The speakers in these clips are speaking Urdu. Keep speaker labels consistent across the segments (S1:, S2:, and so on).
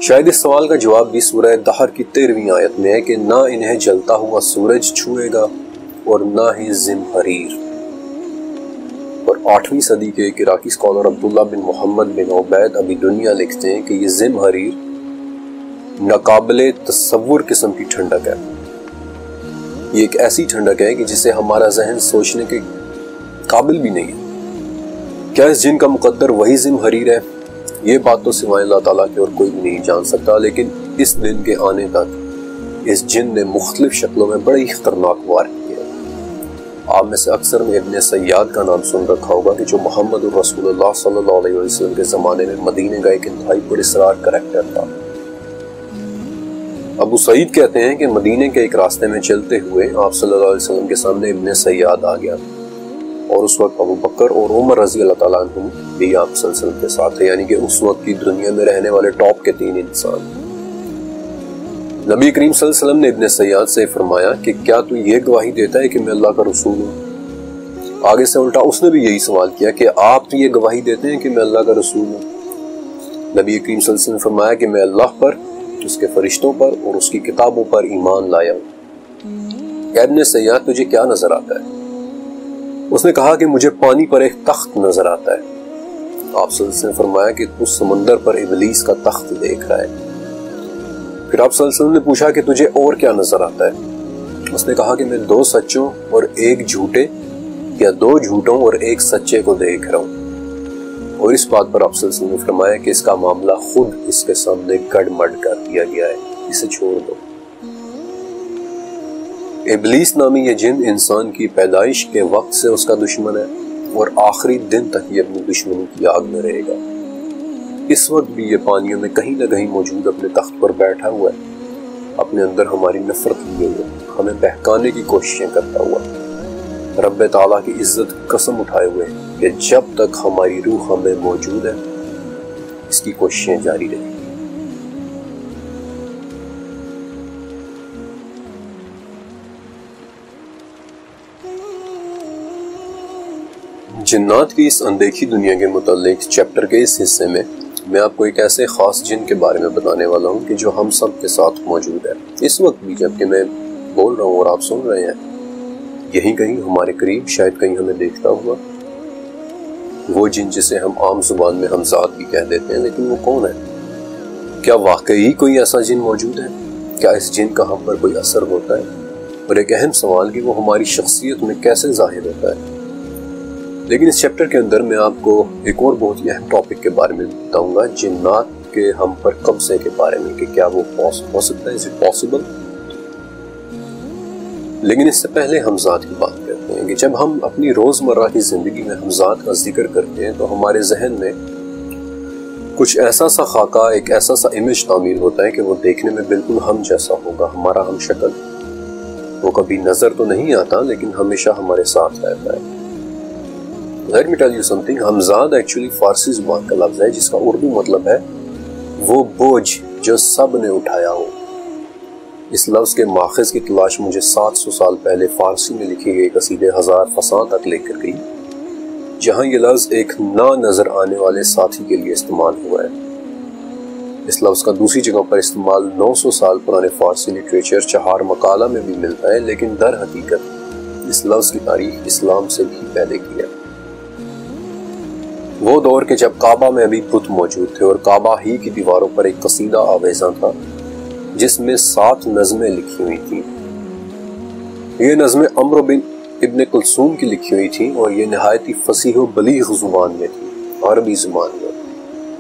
S1: شاید اس سوال کا جواب بھی سورہ دہر کی 13ویں آیت میں ہے کہ نہ انہیں جلتا ہوا سورج چھوئے گا اور نہ ہی زمہریر۔ اور 8ویں صدی کے ایک عراقی اسکالر عبداللہ بن محمد بن عبید ابی دنیا لکھتے ہیں کہ یہ زمہریر ناقابل تصور قسم کی ٹھنڈک ہے۔ یہ ایک ایسی ٹھنڈک ہے کہ جسے ہمارا ذہن سوچنے کے قابل بھی نہیں ہے۔ کیا اس جن کا مقدر وہی زمہریر ہے؟ یہ بات تو سوائے اللہ تعالیٰ کے اور کوئی بھی نہیں جان سکتا، لیکن اس دن کے آنے تک اس جن نے مختلف شکلوں میں بڑی خطرناک وار کی ہے۔ آپ میں سے اکثر نے ابن سیاد کا نام سن رکھا ہوگا کہ جو محمد رسول اللہ صلی اللہ علیہ وسلم کے زمانے میں مدینے کا ایک انتہائی پراسرار کریکٹر تھا۔ ابو سعید کہتے ہیں کہ مدینے کے ایک راستے میں چلتے ہوئے آپ صلی اللہ علیہ وسلم کے سامنے ابن سیاد آ گیا، اور اس وقت ابو بکر اور عمر رضی اللہ تعالیٰ عنہ بھی آپ صلی اللہ علیہ وسلم کے ساتھ تھے، یعنی کہ اس وقت کی دنیا میں رہنے والے ٹاپ کے 3 انسان۔ نبی کریم صلی اللہ علیہ وسلم نے ابن سیاد سے فرمایا کہ کیا تو یہ گواہی دیتا ہے کہ میں اللہ کا رسول ہوں؟ آگے سے الٹا اس نے بھی یہی سوال کیا کہ آپ یہ گواہی دیتے ہیں کہ میں اللہ کا رسول ہوں؟ نبی کریم صلی اللہ علیہ وسلم نے فرمایا کہ میں اللہ پر، اس کے فرشتوں پر اور اس کی کتابوں پر ایمان لایا ہوں۔ کہ ابن سیاد تجھے کیا نظر آتا ہے؟ اس نے کہا کہ مجھے پانی پر ایک تخت نظر آتا ہے۔ آپ صلی اللہ علیہ وسلم نے فرمایا کہ تو سمندر پر ابلیس کا تخت دیکھ رہا ہے۔ پھر آپ صلی اللہ علیہ وسلم نے پوچھا کہ تجھے اور کیا نظر آتا ہے؟ اس نے کہا کہ میں 2 سچوں اور 1 جھوٹے یا 2 جھوٹوں اور 1 سچے کو دیکھ رہا ہوں۔ اور اس بات پر آپ صلی اللہ علیہ وسلم نے فرمایا کہ اس کا معاملہ خود اس کے سامنے گڑ مڑ کر دیا گیا ہے، اسے چھوڑ دو۔ ابلیس نامی یہ جن انسان کی پیدائش کے وقت سے اس کا دشمن ہے، اور آخری دن تک یہ اپنی دشمنی کی آگ میں رہے گا۔ اس وقت بھی یہ پانیوں میں کہیں نہ کہیں موجود اپنے تخت پر بیٹھا ہوا ہے، اپنے اندر ہماری نفرت لیے ہوئے، ہمیں بہکانے کی کوششیں کرتا ہوا، رب تعالیٰ کی عزت قسم اٹھائے ہوئے کہ جب تک ہماری روح ہمیں موجود ہے اس کی کوششیں جاری رہیں۔ جنات کی اس اندیکھی دنیا کے متعلق چیپٹر کے اس حصے میں میں آپ کو ایک ایسے خاص جن کے بارے میں بتانے والا ہوں کہ جو ہم سب کے ساتھ موجود ہے اس وقت بھی، جبکہ میں بول رہا ہوں اور آپ سن رہے ہیں۔ یہیں کہیں ہمارے قریب، شاید کہیں ہمیں دیکھتا ہوا، وہ جن جسے ہم عام زبان میں ہمزاد بھی کہہ دیتے ہیں، لیکن وہ کون ہے؟ کیا واقعی کوئی ایسا جن موجود ہے؟ کیا اس جن کا ہم پر کوئی اثر ہوتا ہے؟ اور ایک اہم سوال کہ وہ ہماری شخصیت میں کیسے ظاہر ہوتا ہے؟ لیکن اس چیپٹر کے اندر میں آپ کو ایک اور بہت ہی اہم ٹاپک کے بارے میں بتاؤں گا، جنات کے ہم پر قبضے کے بارے میں، کہ کیا وہ ہو سکتا ہے، is it possible؟ لیکن اس سے پہلے ہمزاد کی بات کرتے ہیں کہ جب ہم اپنی روزمرہ کی زندگی میں ہمزاد کا ذکر کرتے ہیں تو ہمارے ذہن میں کچھ ایسا سا خاکہ، ایک ایسا سا امیج تعمیر ہوتا ہے کہ وہ دیکھنے میں بالکل ہم جیسا ہوگا، ہمارا ہم شکل۔ وہ کبھی نظر تو نہیں آتا لیکن ہمیشہ ہمارے ساتھ رہتا ہے۔ Let me tell you something، ہمزاد ایکچولی فارسی زبان کا لفظ ہے جس کا اردو مطلب ہے وہ بوجھ جو سب نے اٹھایا ہو۔ اس لفظ کے ماخذ کی تلاش مجھے 700 سال پہلے فارسی میں لکھی گئی قصیدے 1000 فصاں تک لے کر گئی، جہاں یہ لفظ ایک نہ نظر آنے والے ساتھی کے لیے استعمال ہوا ہے۔ اس لفظ کا دوسری جگہ پر استعمال 900 سال پرانے فارسی لٹریچر چہار مقالہ میں بھی ملتا ہے، لیکن در حقیقت اس لفظ کی تاریخ اسلام سے بھی پہلے کی ہے۔ وہ دور کے جب کعبہ میں ابھی بت موجود تھے اور کعبہ ہی کی دیواروں پر ایک قصیدہ آویزاں تھا جس میں 7 نظمیں لکھی ہوئی تھیں۔ یہ نظمیں عمرو بن ابن کلثوم کی لکھی ہوئی تھیں اور یہ نہایت ہی فصیح و بلیغ زبان میں تھی، عربی زبان میں،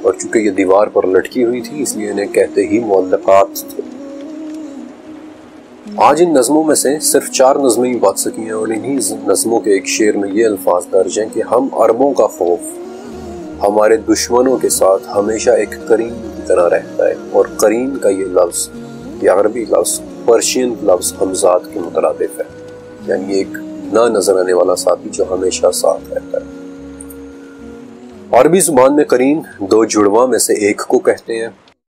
S1: اور چونکہ یہ دیوار پر لٹکی ہوئی تھی اس لیے انہیں کہتے ہی معلقات تھے۔ آج ان نظموں میں سے صرف 4 نظمیں ہی بچ سکی ہیں، اور انہی نظموں کے ایک شعر میں یہ الفاظ درج ہیں کہ ہم عربوں کا خوف ہمارے دشمنوں کے ساتھ ہمیشہ ایک قرین کی طرح رہتا ہے، اور قرین کا یہ لفظ، یہ عربی لفظ پرشین لفظ ہمزاد کے مترادف ہے، یعنی ایک نہ نظر آنے والا ساتھی جو ہمیشہ ساتھ رہتا ہے۔ عربی زبان میں قرین 2 جڑواں میں سے ایک کو کہتے ہیں،